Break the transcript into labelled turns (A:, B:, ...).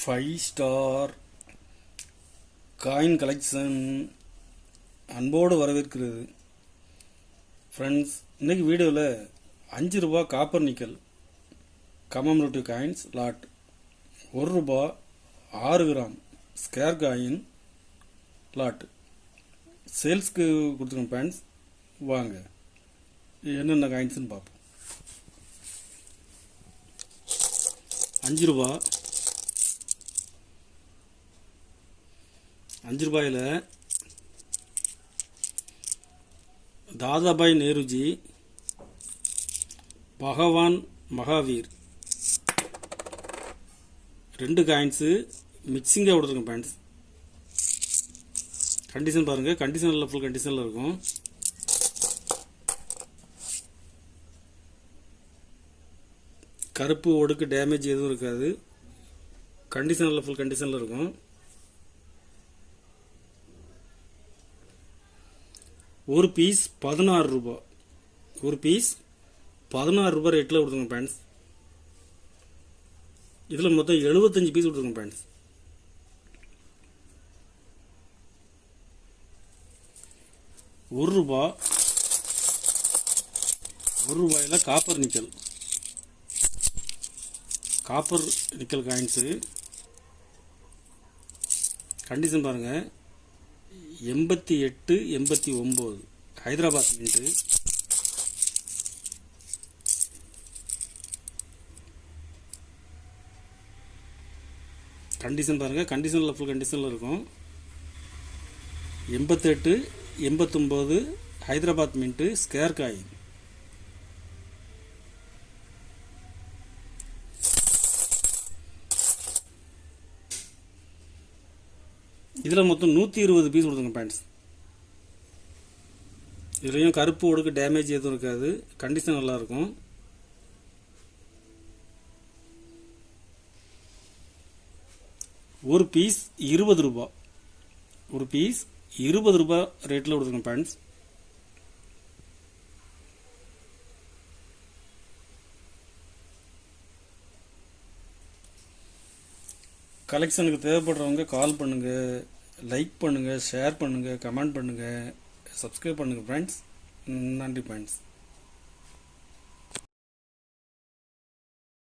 A: 5 star coin collection அன்போடு வரவேற்கிறது. Friends, இன்றைக்கி வீடியோவில் 5 ரூபா copper nickel commemorative coins lot, 1 ரூபா 6 கிராம் ஸ்கேர் காயின் லாட் சேல்ஸ்க்கு கொடுத்துருக்கோம். ஃப்ரெண்ட்ஸ், வாங்க என்னென்ன காயின்ஸ்னு பார்ப்போம். 5 ரூபா, 5 ரூபாயில் தாதாபாய் நேருஜி, பகவான் மகாவீர் 2 காயின்ஸு மிக்சிங்காக கொடுத்துருக்கோம். ஃப்ரெண்ட்ஸ், கண்டிஷன் பாருங்கள், கண்டிஷனில் ஃபுல் கண்டிஷனில் இருக்கும். கருப்பு ஒடுக்கு டேமேஜ் எதுவும் இருக்காது. கண்டிஷனில் ஃபுல் கண்டிஷனில் இருக்கும். ஒரு பீஸ் 16 ரூபா, ஒரு பீஸ் 16 ரூபா ரேட்டில் கொடுத்துருங்க. ஃப்ரெண்ட்ஸ், இதில் மொத்தம் 75 பீஸ் கொடுத்துருங்க. ஃப்ரெண்ட்ஸ், ஒரு ரூபா, 1 ரூபாயில் காப்பர் நிக்கல் காயின்ஸு கண்டிஷன் பாருங்கள், 88 89 ஹைதராபாத் மின்ட்டு. கண்டிஷன் பாருங்கள், கண்டிஷனில் ஃபுல் கண்டிஷனில் இருக்கும். 88 89 ஹைதராபாத் மின்ட்டு ஸ்கேர் காயின். இதில் மொத்தம் 120 பீஸ் கொடுத்துங்க. பேண்ட்ஸ், இதுலேயும் கருப்பு ஒடுக்கு டேமேஜ் எதுவும் இருக்காது. கண்டிஷன் நல்லாயிருக்கும். ஒரு பீஸ் 20 ரூபா, ஒரு பீஸ் 20 ரூபா ரேட்டில் கொடுத்துங்க. பேண்ட்ஸ், கலெக்ஷனுக்கு தேவைப்படுறவங்க கால் பண்ணுங்கள், லைக் பண்ணுங்கள், ஷேர் பண்ணுங்கள், கமெண்ட் பண்ணுங்கள், சப்ஸ்கிரைப் பண்ணுங்கள். ஃப்ரெண்ட்ஸ், நன்றி ஃப்ரெண்ட்ஸ்.